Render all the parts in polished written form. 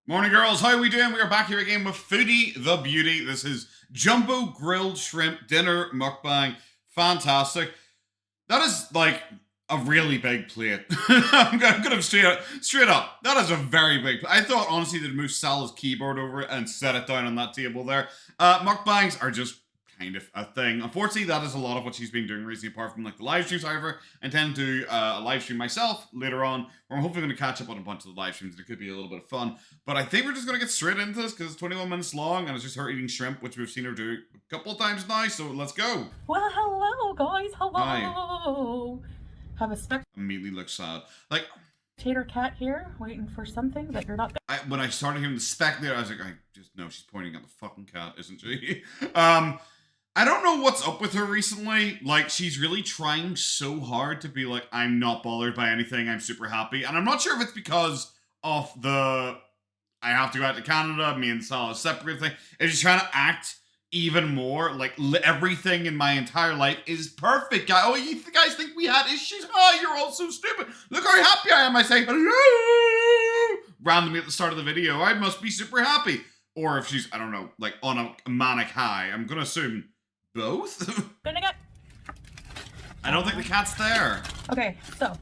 Morning, girls. How are we doing? We are back here again with Foodie the Beauty. This is jumbo grilled shrimp dinner mukbang. Fantastic. That is like a really big plate. I'm gonna straight up. That is a very big plate. I thought honestly they'd move Sal's keyboard over it and set it down on that table there. Mukbangs are just kind of a thing. Unfortunately, that is a lot of what she's been doing recently, apart from like the live streams. However, I intend to do a live stream myself later on, where I'm hopefully going to catch up on a bunch of the live streams. It could be a little bit of fun. But I think we're just going to get straight into this because it's 21 minutes long and it's just her eating shrimp, which we've seen her do a couple of times now. So let's go. Well, hello, guys. Hello. Hi. Have a spectator Immediately looks sad. Like, cat here waiting for something that you're not. when I started hearing the spectator, I was like, I just know she's pointing at the fucking cat, isn't she? I don't know what's up with her recently. Like, she's really trying so hard to be like, I'm not bothered by anything, I'm super happy. And I'm not sure if it's because of the I have to go out to Canada, me and Sal is separate thing. If she's trying to act even more like everything in my entire life is perfect. Oh, you guys think we had issues? Oh, you're all so stupid. Look how happy I am. I say hello randomly at the start of the video. I must be super happy. Or if she's, I don't know, like on a manic high. I'm gonna assume both? I don't think the cat's there. Okay, so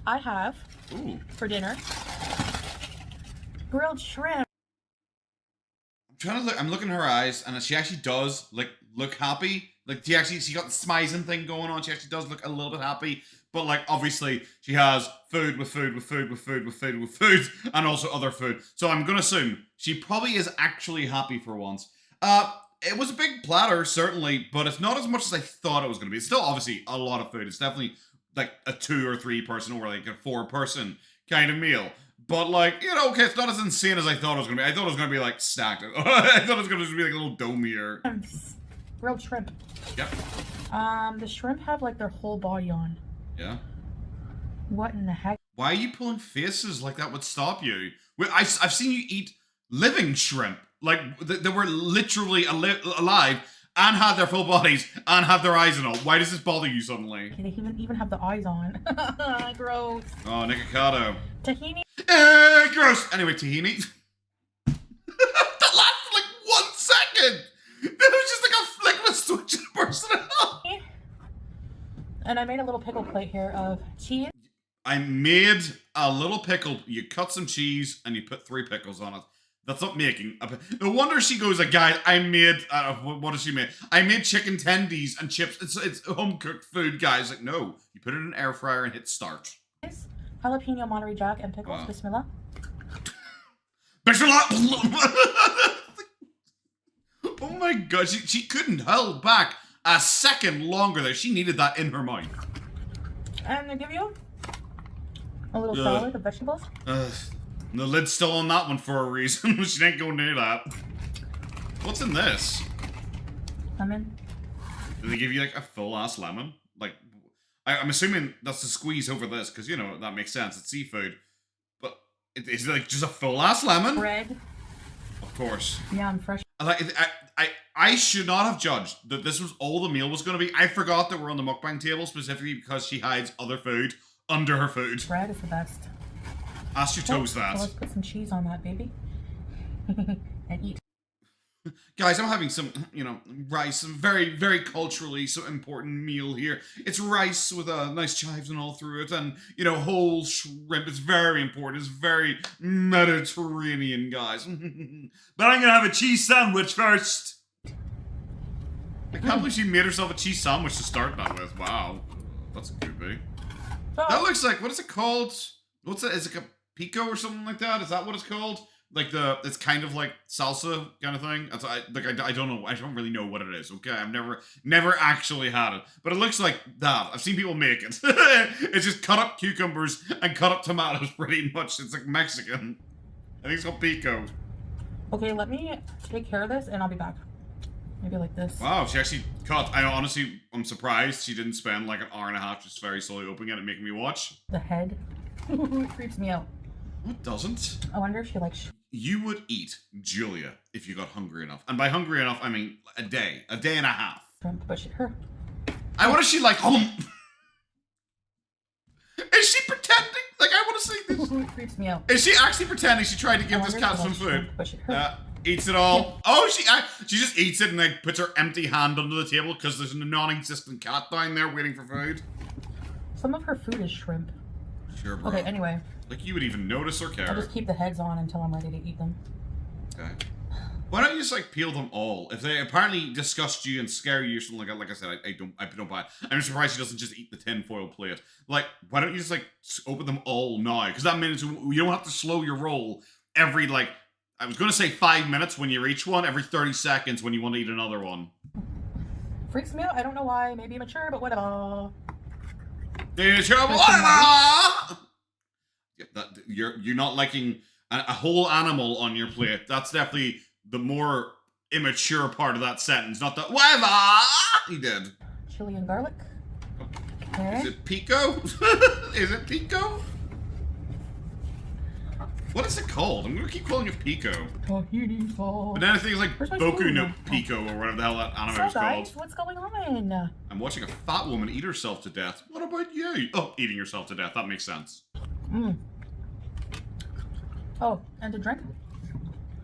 I have for dinner grilled shrimp. I'm trying to look. I'm looking in her eyes, and she actually does like look happy. Like she got the smizing thing going on. She actually does look a little bit happy. But like obviously she has food with food with food with food with food with food, and also other food. So I'm gonna assume she probably is actually happy for once. It was a big platter, certainly, but it's not as much as I thought it was going to be. It's still obviously a lot of food. It's definitely like a 2 or 3 person or like a 4 person kind of meal. But like, you know, okay, it's not as insane as I thought it was going to be. I thought it was going to be like stacked. I thought it was going to be like a little domier. Grilled shrimp. Yep. The shrimp have like their whole body on. Yeah. What in the heck? Why are you pulling faces like that would stop you? I've seen you eat living shrimp. Like, they were literally alive and had their full bodies and had their eyes and all. Why does this bother you suddenly? They even have the eyes on. Gross. Oh, Nikocado. Tahini. Gross. Anyway, tahini. That lasted like 1 second. That was just like a flick of a switch in personality. And I made a little pickle plate here of cheese. I made a little pickle. You cut some cheese and you put 3 pickles on it. That's not making. No wonder she goes like, guys, I made, what does she make? I made chicken tendies and chips. It's home cooked food, guys. Like, no. You put it in an air fryer and hit start. Jalapeno Monterey Jack and pickles. Wow. Bismillah. Bismillah! Oh my god, she couldn't hold back a second longer there. She needed that in her mind. And they give you a little salad of vegetables. The lid's still on that one for a reason. She didn't go near that. What's in this? Lemon. Did they give you like a full ass lemon? Like, I'm assuming that's the squeeze over this because you know that makes sense. It's seafood, but is it like just a full ass lemon? Bread. Of course. Yeah, I'm fresh. I should not have judged that this was all the meal was going to be. I forgot that we're on the mukbang table specifically because she hides other food under her food. Bread is the best. Ask your toes that. So let's put some cheese on that, baby. And eat. Guys, I'm having some, you know, rice. Some very, very culturally so important meal here. It's rice with nice chives and all through it. And, you know, whole shrimp. It's very important. It's very Mediterranean, guys. But I'm going to have a cheese sandwich first. I can't believe she made herself a cheese sandwich to start that with. Wow. That's goopy. Oh. That looks like, what is it called? What's it? Is it a pico or something like that? Is that what it's called? Like it's kind of like salsa kind of thing. I don't know. I don't really know what it is. Okay, I've never actually had it, but it looks like that. I've seen people make it. It's just cut up cucumbers and cut up tomatoes, pretty much. It's like Mexican. I think it's called pico. Okay, let me take care of this, and I'll be back. Maybe like this. Wow, she actually cut. I'm surprised she didn't spend like an hour and a half just very slowly opening it and making me watch. The head. It creeps me out. It doesn't. I wonder if she likes. You would eat Julia if you got hungry enough, and by hungry enough I mean a day and a half. But her. What is she like? Is she pretending? Like, I want to see this. It creeps me out. Is she actually pretending she tried to give I this wonder cat if some that's food? shrimp, but she- Eats it all. Oh, she just eats it and like puts her empty hand under the table because there's a non-existent cat down there waiting for food. Some of her food is shrimp. Sure, bro. Okay, anyway. Like you would even notice or care. I'll just keep the heads on until I'm ready to eat them. Okay. Why don't you just like peel them all? If they apparently disgust you and scare you or something like that, like I said, I don't buy it. I'm surprised she doesn't just eat the tinfoil plate. Like, why don't you just like open them all now? Because that means you don't have to slow your roll every like, I was gonna say 5 minutes when you reach one, every 30 seconds when you want to eat another one. Freaks me out. I don't know why. Maybe immature, but whatever. You're not liking a whole animal on your plate. That's definitely the more immature part of that sentence, not the whatever he did. Chili and garlic. Okay. Is it pico? Is it pico? What is it called? I'm gonna keep calling it pico. Tahini sauce. But then I think it's like Where's my Boku spoon? no Pico or whatever the hell that anime So is called. guys, what's going on? I'm watching a fat woman eat herself to death. What about you? Oh, eating yourself to death. That makes sense. Mm. Oh, and a drink?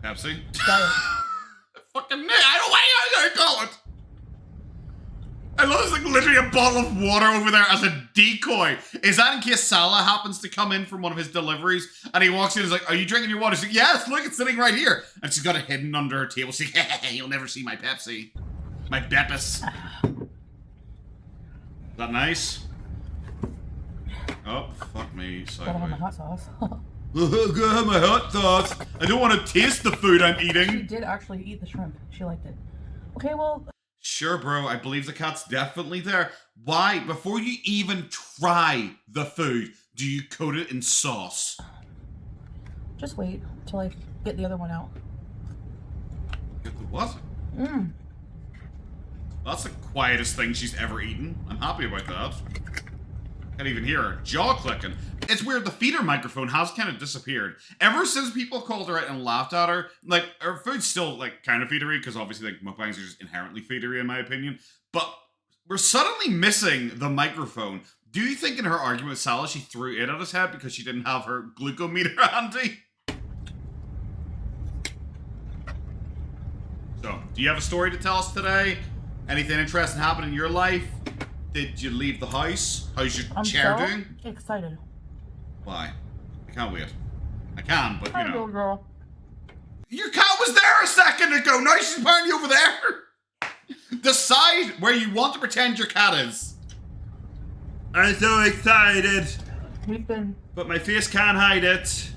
Pepsi? Got it. Fucking I don't know what you call it. I love this, like, literally a bottle of water over there as a decoy. Is that in case Salah happens to come in from one of his deliveries and he walks in and is like, are you drinking your water? She's like, yes, look, it's sitting right here. And she's got it hidden under her table. She's like, hey, you'll never see my Pepsi. My Beppis. Is that nice? Oh, fuck me. Gotta have my Sideways. hot sauce. Gotta have my hot sauce. I don't want to taste the food I'm She eating. did actually eat the shrimp. She liked it. Okay, well... Sure, bro, I believe the cat's definitely there. Why, before you even try the food, do you coat it in sauce? Just wait till I get the other one out. Get the what? Mmm. That's the quietest thing she's ever eaten. I'm happy about that. Can't even hear her jaw clicking. It's weird, the feeder microphone has kind of disappeared. Ever since people called her out and laughed at her, like, her food's still, like, kind of feedery, because obviously, like, mukbangs are just inherently feedery, in my opinion. But we're suddenly missing the microphone. Do you think in her argument with Salah, she threw it at his head because she didn't have her glucometer handy? So, do you have a story to tell us today? Anything interesting happened in your life? Did you leave the house? How's your I'm chair so doing? excited. Why? I can't wait. I can, but Hi, you know. little girl. Your cat was there a second ago. Now she's apparently over there. Decide where you want to pretend your cat is. I'm so excited. We've been But my face can't hide it.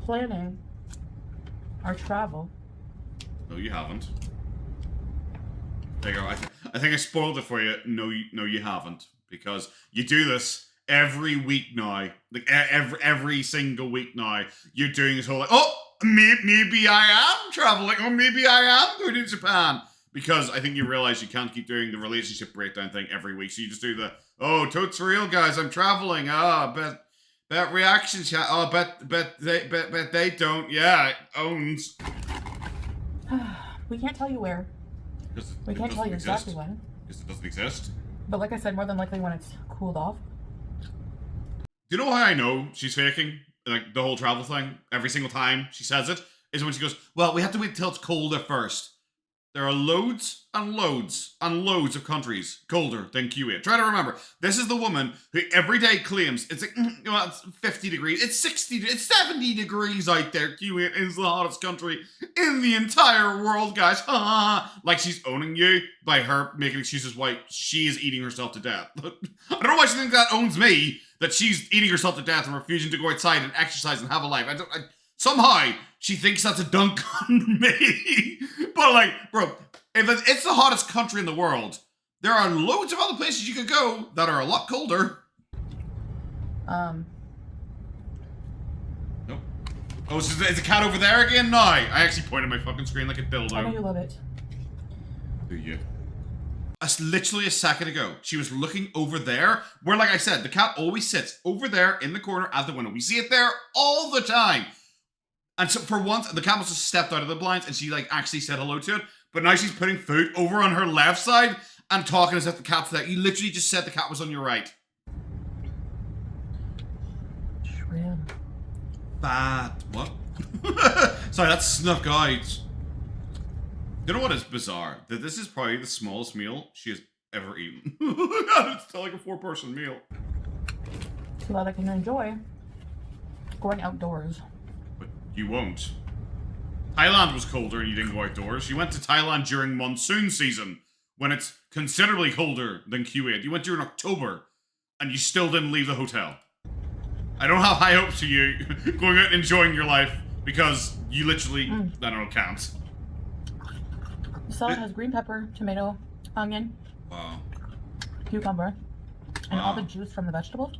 planning our travel. No, you haven't. There you go. I think I spoiled it for you. No, you haven't. Because you do this every week now. Like, every single week now. You're doing this whole, like, oh, maybe I am traveling. Oh, maybe I am going to Japan. Because I think you realize you can't keep doing the relationship breakdown thing every week. So you just do the, oh, totes real, guys. I'm traveling. Ah, bet reaction chat. Oh, bet they don't. Yeah, it owns. We can't tell you where. We can't tell you exactly when. Because it doesn't exist. But like I said, more than likely when it's cooled off. Do you know how I know she's faking? Like, the whole travel thing? Every single time she says it, is when she goes, well, we have to wait till it's colder first. There are loads and loads and loads of countries colder than Kuwait. Try to remember, this is the woman who every day claims it's like, well, it's 50 degrees, it's 60, it's 70 degrees out there. Kuwait is the hottest country in the entire world, guys. Like she's owning you by her making excuses why she is eating herself to death. I don't know why she thinks that owns me, that she's eating herself to death and refusing to go outside and exercise and have a life. Somehow, she thinks that's a dunk on me. But like, bro, if it's the hottest country in the world, there are loads of other places you could go that are a lot colder. Nope. Oh, is the cat over there again? No, I actually pointed my fucking screen like a dildo. I know you love it. Do you? Literally a second ago, she was looking over there, where, like I said, the cat always sits over there in the corner at the window. We see it there all the time. And so for once, the cat must have stepped out of the blinds and she like actually said hello to it. But now she's putting food over on her left side and talking as if the cat's there. You literally just said the cat was on your right. bad. What? Sorry, that snuck out. You know what is bizarre? That this is probably the smallest meal she has ever eaten. It's still like a 4-person meal. So that I can enjoy going outdoors. But you won't. Thailand was colder and you didn't go outdoors. You went to Thailand during monsoon season when it's considerably colder than Kuwait. You went during October and you still didn't leave the hotel. I don't have high hopes for you going out and enjoying your life because you literally, I don't know, can't. The salad has green pepper, tomato, onion, Wow. cucumber, and all the juice from the vegetables.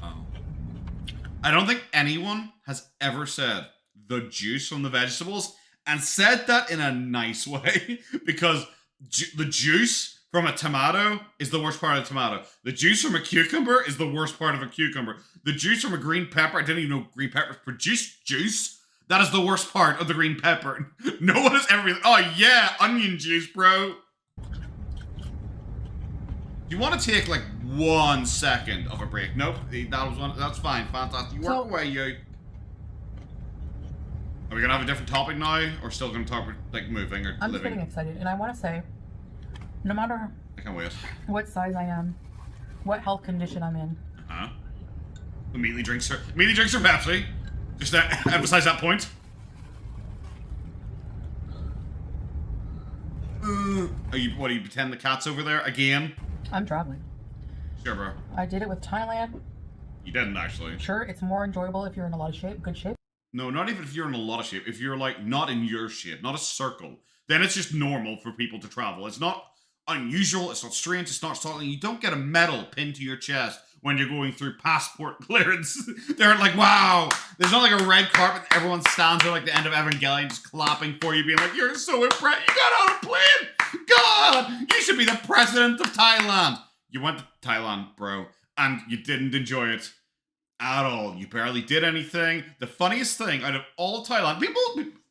Wow. I don't think anyone has ever said the juice from the vegetables and said that in a nice way because the juice from a tomato is the worst part of a tomato. The juice from a cucumber is the worst part of a cucumber. The juice from a green pepper, I didn't even know green peppers produce juice. That is the worst part of the green pepper. No one has ever been, oh yeah, onion juice, bro. You want to take like 1 second of a break? Nope, that's fine, fantastic. You work away, you. Are we gonna have a different topic now, or still gonna talk about like moving or I'm living? just getting excited, and I want to say, no matter I can't wait. what size I am, what health condition I'm in. Immediately drinks her Pepsi. Just to emphasize that point. Are you pretend the cat's over there again? I'm traveling. Sure, bro. I did it with Thailand. You didn't actually. Sure, it's more enjoyable if you're in a lot of shape, good shape. No, not even if you're in a lot of shape. If you're like not in your shape, not a circle, then it's just normal for people to travel. It's not unusual. It's not strange. It's not something. You don't get a medal pinned to your chest when you're going through passport clearance. They're like, wow. There's not like a red carpet. Everyone stands there like the end of Evangelion, just clapping for you, being like, you're so impressed. You got on a plane. God, you should be the president of Thailand. You went to Thailand, bro, and you didn't enjoy it at all. You barely did anything. The funniest thing out of all of Thailand, people,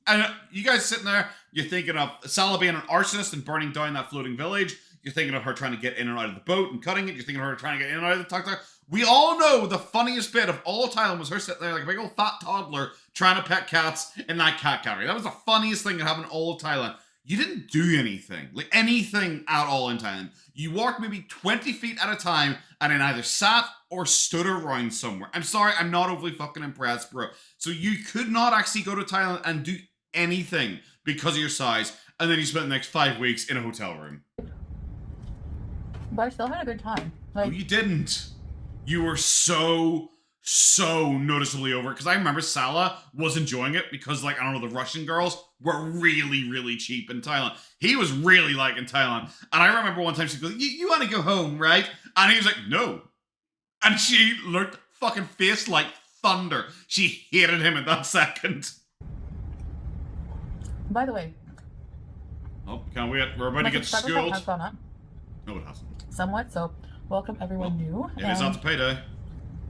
and you guys sitting there, you're thinking of Salah being an arsonist and burning down that floating village. You're thinking of her trying to get in and out of the boat and cutting it. You're thinking of her trying to get in and out of the tuk-tuk. We all know the funniest bit of all of Thailand was her sitting there like a big old fat toddler trying to pet cats in that cat gallery. That was the funniest thing that happened in all of Thailand. You didn't do anything, like anything at all in Thailand. You walked maybe 20 feet at a time and then either sat or stood around somewhere. I'm sorry, I'm not overly fucking impressed, bro. So you could not actually go to Thailand and do anything because of your size, and then you spent the next 5 weeks in a hotel room. But I still had a good time. Like, No, you didn't. You were so noticeably over it. Because I remember Salah was enjoying it because, like, I don't know, the Russian girls were really, really cheap in Thailand. He was really liking Thailand. And I remember one time she goes, you want to go home, right? And he was like, no. And she looked fucking face like thunder. She hated him at that second. by the way, Oh, can't wait. We're about to get subscriber count schooled. has gone up No, it hasn't. somewhat, so welcome everyone new. It is after payday.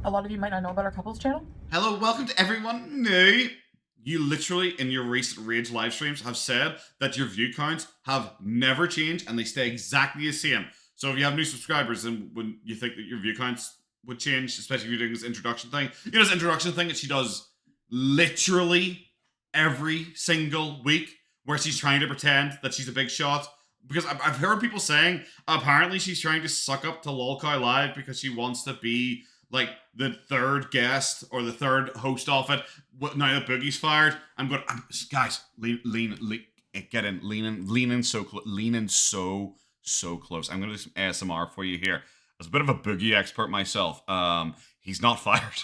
A lot of you might not know about our couples channel. Hello, welcome to everyone new. You literally, in your recent Rage live streams, have said that your view counts have never changed and they stay exactly the same. So if you have new subscribers, then when you think that your view counts would change, especially if you're doing this introduction thing, you know this introduction thing that she does literally every single week, where she's trying to pretend that she's a big shot. Because I've heard people saying apparently she's trying to suck up to Lolcow Live because she wants to be like the third guest or the third host of it. Now that Boogie's fired, guys, get in, lean in so close. I'm gonna do some ASMR for you here. As a bit of a Boogie expert myself, he's not fired.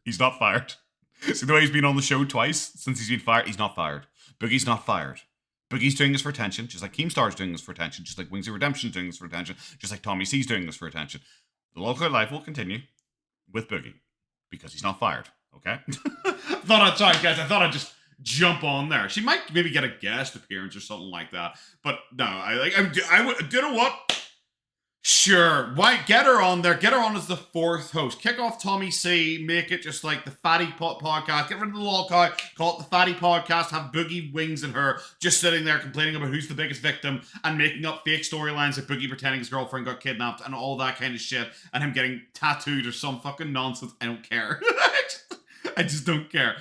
He's not fired. See the way he's been on the show twice since he's been fired? He's not fired. Boogie's not fired. Boogie's doing this for attention, just like Keemstar's doing this for attention, just like Wings of Redemption's doing this for attention, just like Tommy C's doing this for attention. The local life will continue with Boogie because he's not fired. Okay? Sorry guys, I thought I'd just jump on there. She might maybe get a guest appearance or something like that, but no, I would. Do you know what? Sure, why get her on there? Get her on as the fourth host. Kick off Tommy C. Make it just like the Fatty Podcast. Get rid of the Lolcow. Call it the Fatty Podcast. Have Boogie, Wings, and her just sitting there complaining about who's the biggest victim and making up fake storylines of Boogie pretending his girlfriend got kidnapped and all that kind of shit, and him getting tattooed or some fucking nonsense. I don't care. I just don't care.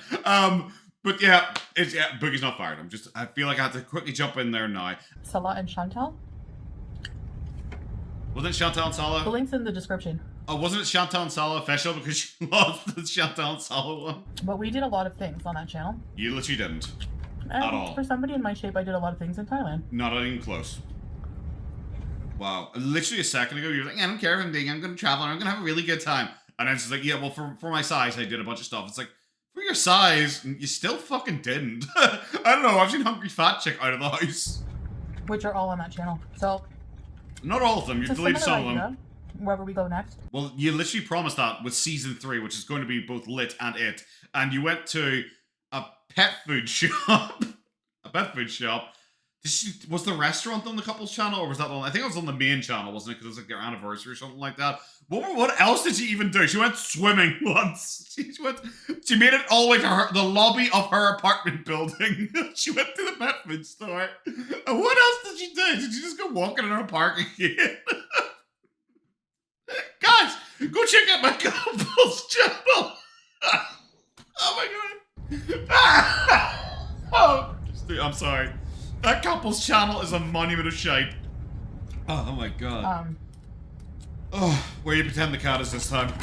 But yeah, Boogie's not fired. I feel like I have to quickly jump in there now. Salah and Chantal. Wasn't it Chantal and Salah? The link's in the description. Oh, wasn't it Chantal and Salah official because she lost the Chantal and Salah one? But we did a lot of things on that channel. You literally didn't. And at all. For somebody in my shape, I did a lot of things in Thailand. Not even close. Wow. Literally a second ago, you were like, I don't care if I'm big, I'm going to travel, I'm going to have a really good time. And then it's like, yeah, well, for my size, I did a bunch of stuff. It's like, for your size, you still fucking didn't. I don't know, I've seen Hungry Fat Chick out of the house. Which are all on that channel. So... Not all of them, you've deleted some of them. Wherever we go next. Well, you literally promised that with season 3, which is going to be both lit and it. And you went to a pet food shop. A pet food shop. Was the restaurant on the couple's channel, or was that on? I think it was on the main channel, wasn't it? Because it was like their anniversary or something like that. What else did she even do? She went swimming once. She made it all the way to the lobby of her apartment building. She went to the pet food store. And what else did she do? Did she just go walking in her park again? Guys, go check out my couple's channel. Oh my god. Oh, I'm sorry. That couple's channel is a monument of shite. Oh my god. Oh, where you pretend the cat is this time?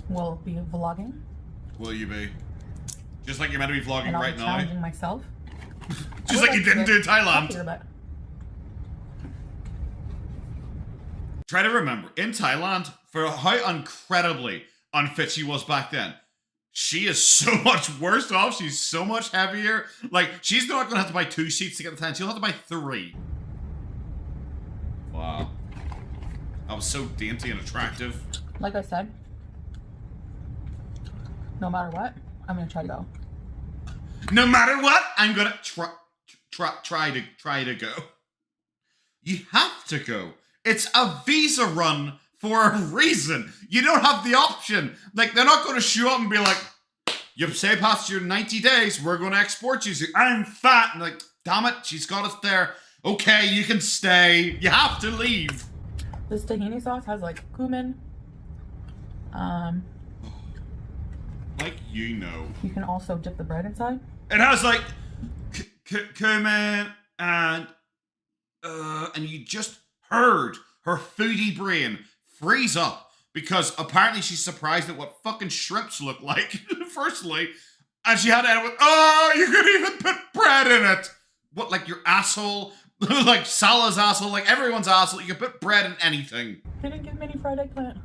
We'll be vlogging. Will you be? Just like you're meant to be vlogging and I'll right be now. challenging myself. Just like you didn't do in Thailand. Try to remember, in Thailand, for how incredibly unfit she was back then, she is so much worse off. She's so much heavier. Like, she's not going to have to buy 2 sheets to get the tan. She'll have to buy 3. Wow. That was so dainty and attractive. Like I said, no matter what, I'm going to try to go. No matter what, I'm going to try to go. You have to go. It's a visa run for a reason. You don't have the option. Like, they're not going to show up and be like, you've say past your 90 days, we're going to export you. So I'm fat. And like, damn it, she's got us there. Okay, you can stay. You have to leave. This tahini sauce has like cumin. Like you know. You can also dip the bread inside. It has like cumin and you just heard her foodie brain freeze up because apparently she's surprised at what fucking shrimps look like, firstly, and she had to end with, oh, you could even put bread in it. What, like your asshole? Like Salah's asshole, like everyone's asshole. You can put bread in anything. They didn't give me any fried eggplant.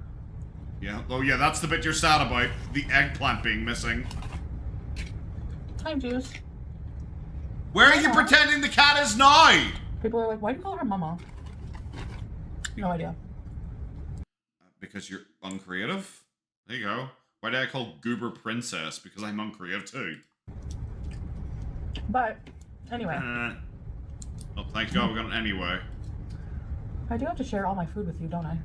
Yeah, oh yeah, that's the bit you're sad about. The eggplant being missing. Time juice. Where are you pretending the cat is now? People are like, why do you call her mama? No idea. Because you're uncreative? There you go. Why did I call Goober Princess? Because I'm uncreative too. But, anyway. Well, thank God we got it anyway. I do have to share all my food with you, don't I?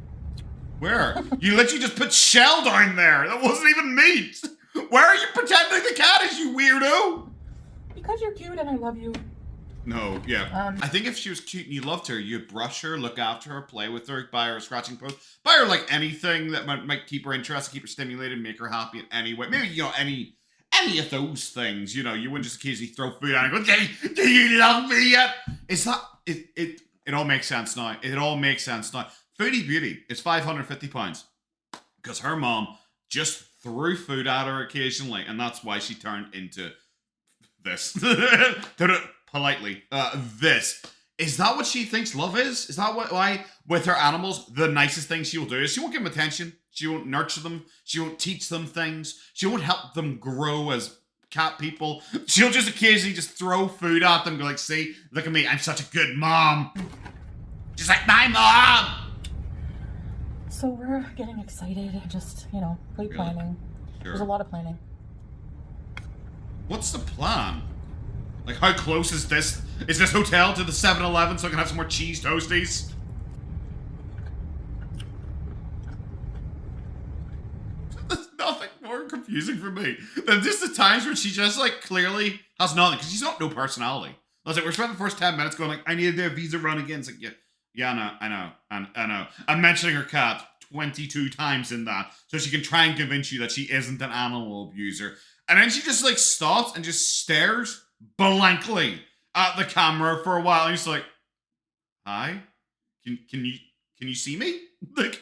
Where? You literally just put shell down there. That wasn't even meat. Where are you pretending the cat is, you weirdo? Because you're cute and I love you. No, yeah. I think if she was cute and you loved her, you'd brush her, look after her, play with her, buy her a scratching post, buy her like anything that might keep her interested, keep her stimulated, make her happy in any way. Maybe, you know, any of those things, you know, you wouldn't just occasionally throw food at her and go, do you love me yet? Is that, it all makes sense now. It all makes sense now. Foodie Beauty is £550 because her mom just threw food at her occasionally, and that's why she turned into this. Politely, this. Is that what she thinks love is? Is that why, with her animals, the nicest thing she will do is she won't give them attention, she won't nurture them, she won't teach them things, she won't help them grow as cat people. She'll just occasionally just throw food at them and go like, see, look at me, I'm such a good mom. Just like my mom! So we're getting excited, just, you know, pre-planning. Sure. There's a lot of planning. What's the plan? Like, how close is this? Is this hotel to the 7-Eleven so I can have some more cheese toasties? There's nothing more confusing for me than just the times where she just, like, clearly has nothing. Because she's got no personality. I was like, we're spending the first 10 minutes going, like, I need to do a visa run again. It's like, yeah, I know. I'm mentioning her cat 22 times in that, so she can try and convince you that she isn't an animal abuser. And then she just like stops and just stares blankly at the camera for a while. And she's like, "Hi, can you see me? Like,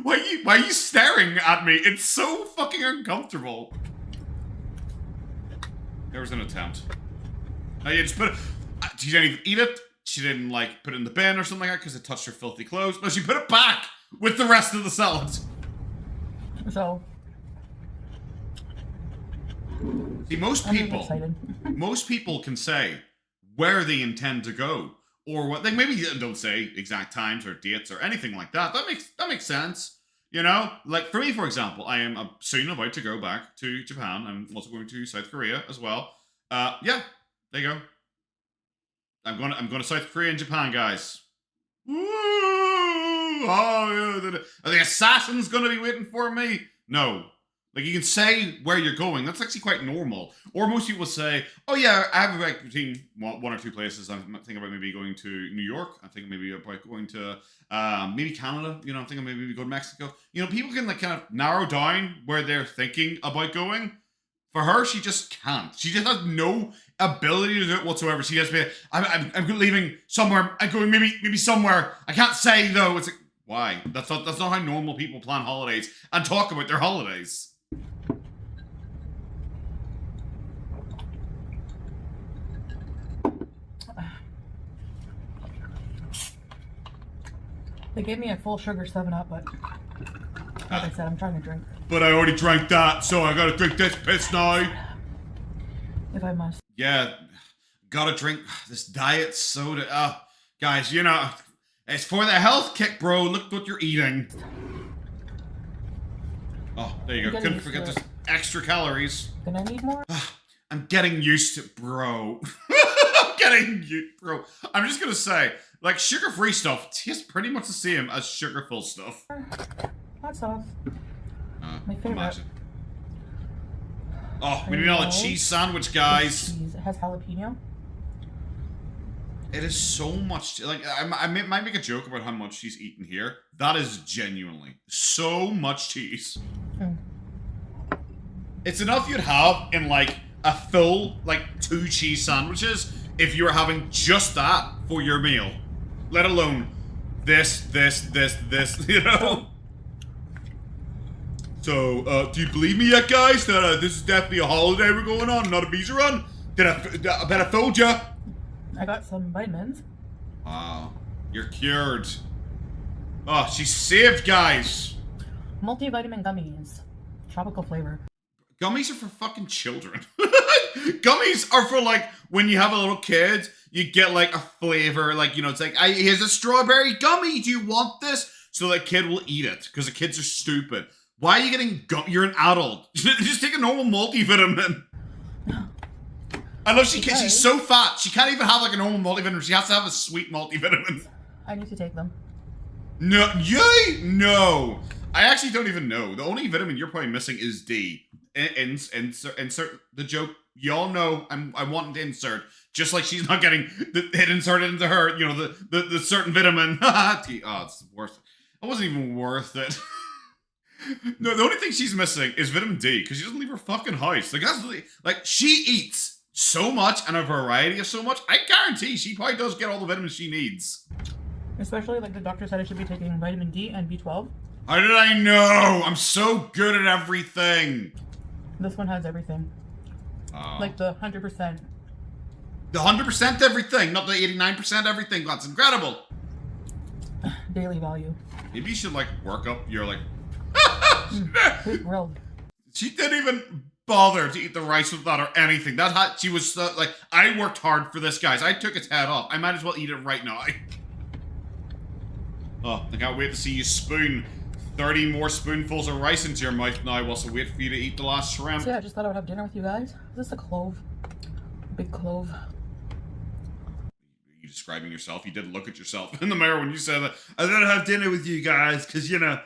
why are you staring at me? It's so fucking uncomfortable." There was an attempt. Oh, yeah, just put it. She didn't even eat it. She didn't like put it in the bin or something like that because it touched her filthy clothes. No, she put it back with the rest of the salad. So, see, most people can say where they intend to go or what they maybe don't say exact times or dates or anything like that. That makes sense. You know, like for me, for example, I am soon about to go back to Japan. I'm also going to South Korea as well. Yeah, there you go. I'm going to South Korea and Japan, guys. Woo! Oh, yeah. Are the assassins going to be waiting for me? No. Like, you can say where you're going. That's actually quite normal. Or most people say, oh, yeah, I have like between one or two places. I'm thinking about maybe going to New York. I'm thinking maybe about going to maybe Canada. You know, I'm thinking maybe go to Mexico. You know, people can like kind of narrow down where they're thinking about going. For her, she just can't. She just has no ability to do it whatsoever. She has to be, I'm leaving somewhere. I'm going maybe somewhere. I can't say though. It's like, why? That's not how normal people plan holidays and talk about their holidays. they gave me a full sugar 7-Up, but like I said, I'm trying to drink. But I already drank that, so I gotta drink this piss now. If I must. Yeah, gotta drink this diet soda. Guys, you know, it's for the health kick, bro. Look what you're eating. Oh, there you go. Couldn't forget this extra calories. Gonna need more? I'm getting used to it, bro. I'm getting used, bro. I'm just gonna say, like, sugar-free stuff tastes pretty much the same as sugar-full stuff. Hot sauce. My favorite. Imagine. Oh, we need all a cheese sandwich, guys. Cheese. It has jalapeno. It is so much. Like, I might make a joke about how much she's eaten here. That is genuinely so much cheese. It's enough you'd have in, like, a full, like, 2 cheese sandwiches if you were having just that for your meal. Let alone this, you know? So, do you believe me yet, guys? That this is definitely a holiday we're going on, not a visa run? I bet I fooled ya. I got some vitamins. Wow. You're cured. Oh, she's saved, guys. Multivitamin gummies. Tropical flavor. Gummies are for fucking children. Gummies are for, like, when you have a little kid, you get, like, a flavor. Like, you know, it's like, here's a strawberry gummy. Do you want this? So that kid will eat it, because the kids are stupid. Why are you getting you're an adult. Just take a normal multivitamin. I love she's so fat. She can't even have like a normal multivitamin. She has to have a sweet multivitamin. I need to take them. No, yay! No. I actually don't even know. The only vitamin you're probably missing is D. Insert the joke. Y'all know I'm wanting to insert. Just like she's not getting it inserted into her, you know, the certain vitamin. Oh, it's worth it. It wasn't even worth it. No, the only thing she's missing is vitamin D because she doesn't leave her fucking house. Like that's like she eats so much and a variety of so much. I guarantee she probably does get all the vitamins she needs. Especially like the doctor said I should be taking vitamin D and B12. How did I know? I'm so good at everything. This one has everything. Oh. Like the 100%. The 100% everything, not the 89% everything. That's incredible. Daily value. Maybe you should like work up your like. Grilled. She didn't even bother to eat the rice with that or anything. She was like, I worked hard for this, guys. I took its head off. I might as well eat it right now. Oh, I can't wait to see you spoon 30 more spoonfuls of rice into your mouth now whilst I wait for you to eat the last shrimp. So yeah, I just thought I would have dinner with you guys. Is this a clove? A big clove. You describing yourself? You did look at yourself in the mirror when you said that. I gotta have dinner with you guys because, you know,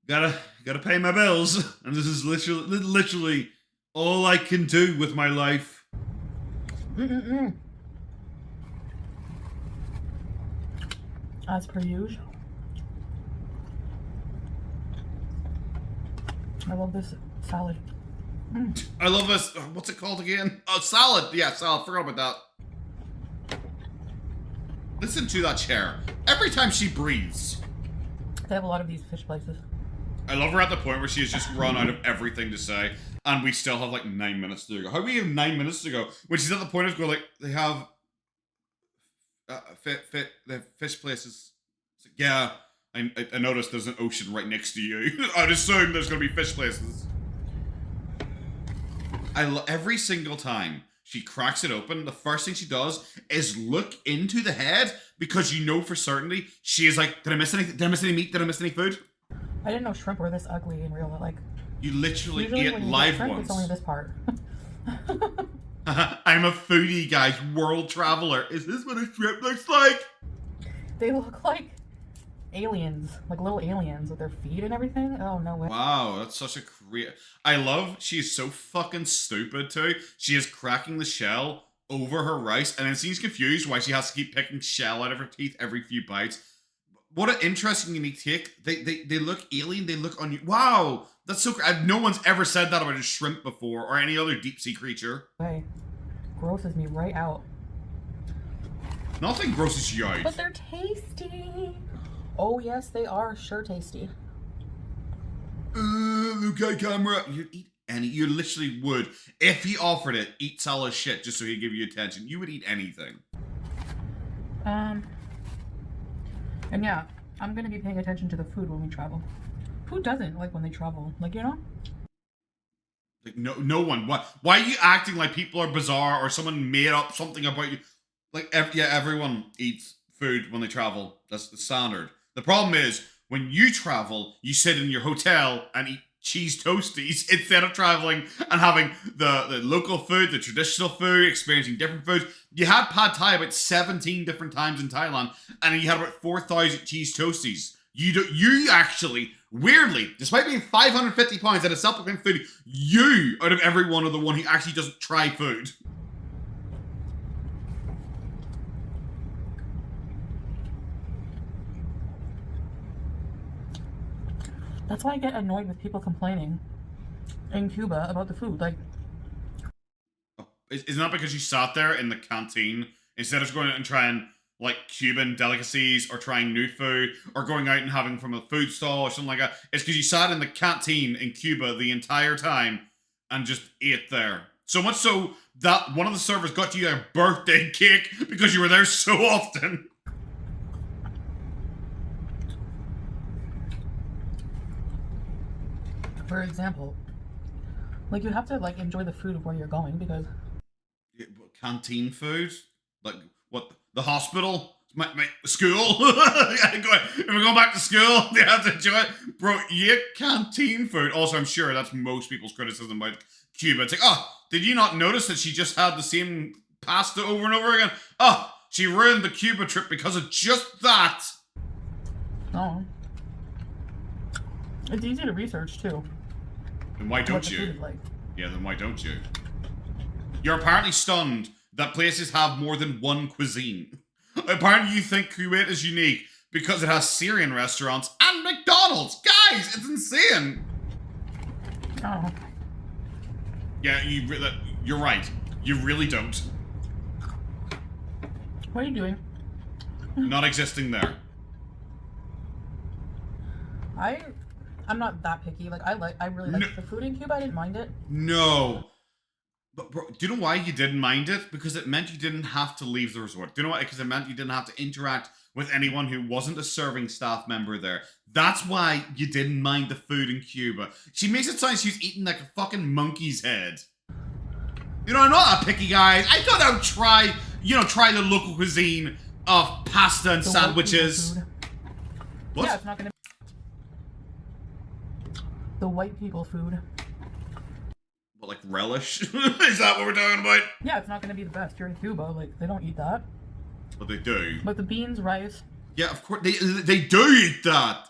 gotta pay my bills, and this is literally all I can do with my life. As per usual. I love this salad. I love this. What's it called again? Oh, salad. Yeah, salad. Forgot about that. Listen to that chair. Every time she breathes. They have a lot of these fish places. I love her at the point where she has just run out of everything to say, and we still have like 9 minutes to go. How do we have 9 minutes to go? When she's at the point of going like, they have the fish places. It's like, yeah, I noticed there's an ocean right next to you. I'd assume there's gonna be fish places. Every single time she cracks it open, the first thing she does is look into the head, because you know for certainty she is like, did I miss anything? Did I miss any meat? Did I miss any food? I didn't know shrimp were this ugly in real life. You literally usually eat when you live get shrimp, ones. it's only this part. I'm a foodie, guys. World traveler. Is this what a shrimp looks like? They look like aliens, like little aliens with their feet and everything. Oh, no way. Wow, that's such a I love she's so fucking stupid too. She is cracking the shell over her rice and then seems confused why she has to keep picking shell out of her teeth every few bites. What an interesting unique take. They look alien, they look wow, that's so no one's ever said that about a shrimp before or any other deep sea creature. Way. Grosses me right out. Nothing grosses you out. But they're tasty. Oh yes, they are sure tasty. Look at camera. You'd eat any. You literally would. If he offered it, eat solid shit just so he'd give you attention. You would eat anything. And yeah, I'm gonna be paying attention to the food when we travel. Who doesn't like when they travel? Like, you know? Like no one. Why are you acting like people are bizarre or someone made up something about you? Like everyone eats food when they travel. That's the standard. The problem is when you travel, you sit in your hotel and eat cheese toasties instead of traveling and having the local food, the traditional food, experiencing different foods. You had pad thai about 17 different times in Thailand, and you had about 4,000 cheese toasties. You actually, weirdly, despite being 550 pounds at a self-proclaimed food, you out of everyone are the one who actually doesn't try food. That's why I get annoyed with people complaining in Cuba about the food. Like, isn't that because you sat there in the canteen instead of going out and trying like Cuban delicacies or trying new food or going out and having from a food stall or something like that? It's because you sat in the canteen in Cuba the entire time and just ate there. So much so that one of the servers got you a birthday cake because you were there so often. for example, like you have to like enjoy the food of where you're going because Canteen food? Like what? The hospital? My school? If we're going back to school, they have to enjoy it. Bro, you eat canteen food. Also, I'm sure that's most people's criticism about Cuba. It's like, oh, did you not notice that she just had the same pasta over and over again? Oh, she ruined the Cuba trip because of just that. oh, it's easy to research too. Then why What don't the you? food is like. Yeah, then why don't you? You're apparently stunned that places have more than one cuisine. Apparently you think Kuwait is unique because it has Syrian restaurants and McDonald's. Guys, it's insane. Oh, Yeah, you're right. You really don't. what are you doing? Not existing there. I'm not that picky. Like I really like the food in Cuba. I didn't mind it. No. But bro, do you know why you didn't mind it? Because it meant you didn't have to leave the resort. Do you know why? Because it meant you didn't have to interact with anyone who wasn't a serving staff member there. That's why you didn't mind the food in Cuba. She makes it sound like she's eating like a fucking monkey's head. You know, I'm not a picky guy. I thought I would try the local cuisine of pasta and The sandwiches. white people food. What? Yeah, it's not gonna. The white people food. What, like relish? Is that what we're talking about? Yeah, it's not gonna be the best. You're in Cuba. Like they don't eat that. But they do. But the beans, rice. Yeah, of course they do eat that.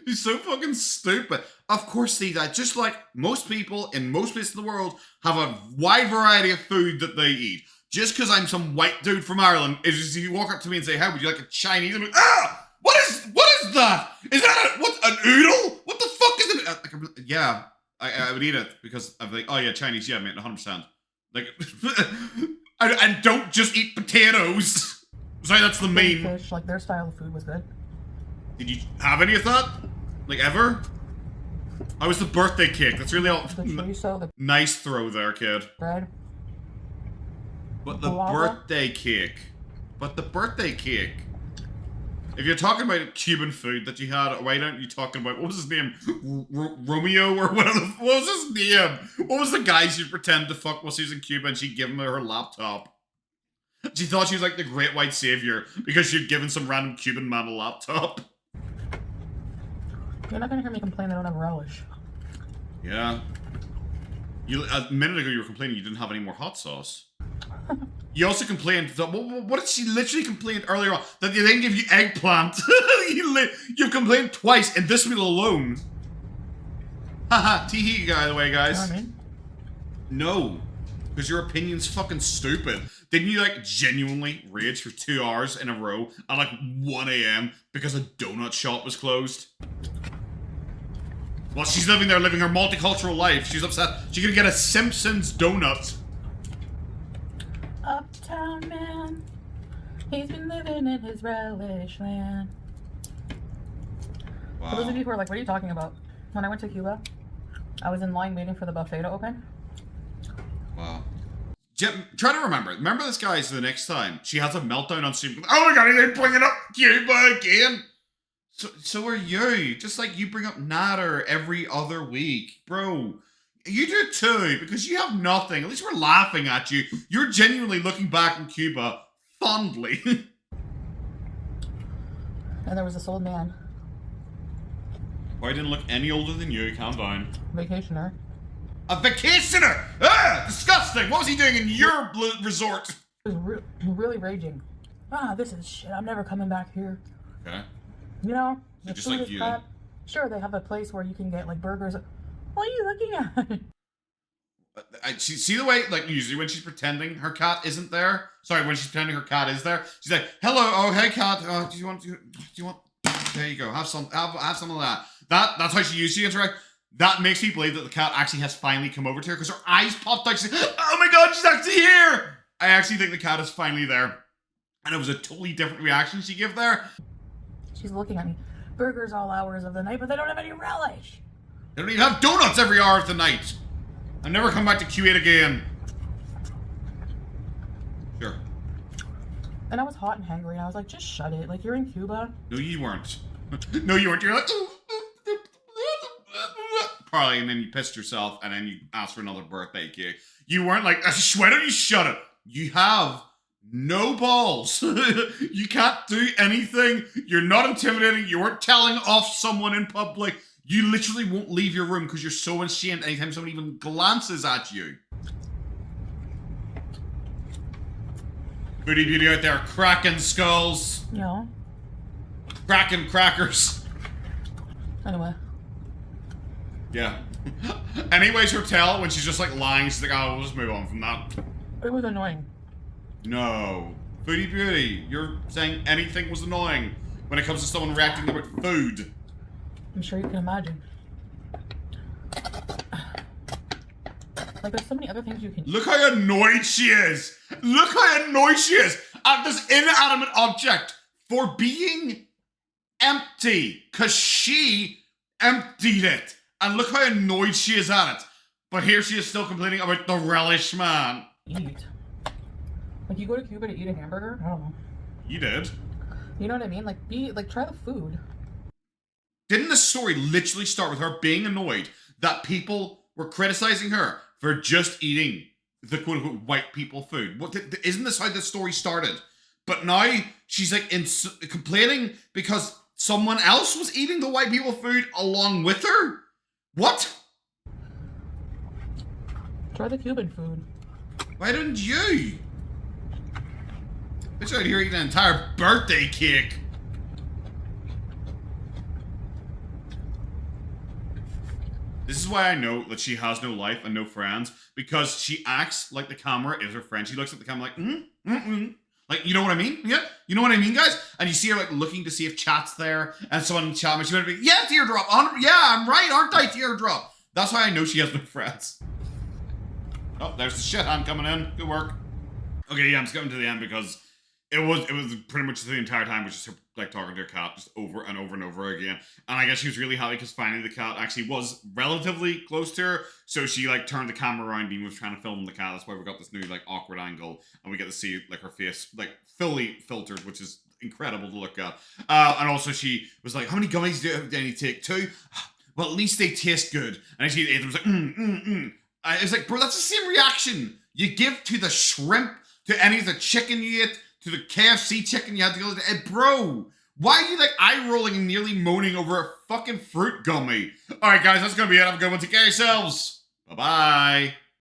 He's so fucking stupid. Of course they eat that. Just like most people in most places in the world have a wide variety of food that they eat. Just because I'm some white dude from Ireland, is just if you walk up to me and say, "How would you like a Chinese?" I'm like, ah, what is that? Is that an oodle? What the fuck fuck is it? Yeah, I would eat it because I'm like, oh yeah, Chinese, yeah, mate, 100%. Like, and don't just eat potatoes. Sorry, that's the main. Fish, like their style of food was good. Did you have any of that? Like ever? I was the birthday cake. That's really all. The chorizo, the Nice throw there, kid. bread. But the Guava. birthday cake. But the birthday cake. If you're talking about Cuban food that you had, why aren't you talking about, what was his name? Romeo or whatever. What was his name? What was the guy she'd pretend to fuck while she was in Cuba and she'd give him her laptop? She thought she was like the great white savior because she'd given some random Cuban man a laptop. You're not gonna hear me complain I don't have relish. Yeah. A minute ago you were complaining you didn't have any more hot sauce. You also complained that, what did she literally complain earlier on? That they didn't give you eggplant. You've complained twice in this meal alone. Haha, tee-hee, by the way, guys. You know what I mean? No. Because your opinion's fucking stupid. Didn't you, like, genuinely rage for 2 hours in a row at, like, 1 a.m. because a donut shop was closed? Well, she's living there, living her multicultural life. She's upset. She could get a Simpsons donut. Uptown man, he's been living in his relish land. Wow. For those of you who are like, what are you talking about? When I went to Cuba, I was in line waiting for the buffet to open. Wow. Try to remember. Remember this, guys, the next time. She has a meltdown on stream. Oh my god, they're bringing up Cuba again. So are you. Just like you bring up Nader every other week. Bro, you do too, because you have nothing. At least we're laughing at you. You're genuinely looking back on Cuba fondly. And there was this old man, Boy, I didn't look any older than you. Calm down. vacationer. A vacationer! Ah! Disgusting! What was he doing in your resort? He was really raging. Ah, this is shit. I'm never coming back here. Okay. You know, the just food like is you. crap. Sure, they have a place where you can get like burgers. What are you looking at? See the way, like, usually when she's pretending her cat isn't there. Sorry, when she's pretending her cat is there. She's like, "Hello, oh hey cat, do you want? There you go. Have some of that." That's how she usually interact. That makes me believe that the cat actually has finally come over to her because her eyes popped out. She's like, "Oh my god, she's actually here!" I actually think the cat is finally there, and it was a totally different reaction she gave there. She's looking at me. Burgers all hours of the night, but they don't have any relish. They don't even have donuts every hour of the night. I'm never coming back to Q8 again. Sure. And I was hot and hangry, and I was like, just shut it. Like, you're in Cuba. No, you weren't. No, you weren't. You're like, probably, and then you pissed yourself, and then you asked for another birthday cake. You weren't like, why don't you shut it? You have no balls. You can't do anything. You're not intimidating. You weren't telling off someone in public. You literally won't leave your room because you're so ashamed anytime someone even glances at you. Foodie Beauty out there cracking skulls. You know? Cracking crackers. Anyway. Yeah. Anyways, her tell when she's just like lying, she's like, oh, we'll just move on from that. It was annoying. No. Foodie Beauty, you're saying anything was annoying when it comes to someone reacting about food. I'm sure you can imagine. Like, there's so many other things you can eat. Look how annoyed she is. Look how annoyed she is at this inanimate object for being empty. Because she emptied it. And look how annoyed she is at it. But here she is still complaining about the relish man. Eat. Like, you go to Cuba to eat a hamburger? I don't know. You did. You know what I mean? Like, try the food. Didn't the story literally start with her being annoyed that people were criticizing her for just eating the quote-unquote white people food? Isn't this how the story started? But now she's like complaining because someone else was eating the white people food along with her? What? Try the Cuban food. Why didn't you? Bitch out here eating an entire birthday cake. This is why I know that she has no life and no friends, because she acts like the camera is her friend. She looks at the camera like, Like, you know what I mean? Yeah? You know what I mean, guys? And you see her, like, looking to see if chat's there, and someone in chat, she might be, yeah, teardrop, yeah, I'm right, aren't I, teardrop? That's why I know she has no friends. Oh, there's the shit hand coming in. Good work. Okay, yeah, I'm skipping to the end because it was pretty much the entire time was just her, like, talking to her cat just over and over and over again. And I guess she was really happy because finally the cat actually was relatively close to her. So she, like, turned the camera around and was trying to film the cat. That's why we got this new, like, awkward angle. And we get to see, like, her face, like, fully filtered, which is incredible to look at. And also she was like, how many gummies do I need to take? 2? Well, at least they taste good. And she ate them, was like, It's like, bro, that's the same reaction you give to the shrimp, to any of the chicken you ate, to the KFC chicken you had to go to. Bro, why are you like eye rolling and nearly moaning over a fucking fruit gummy? Alright, guys, that's gonna be it. Have a good one. Take care of yourselves. Bye bye.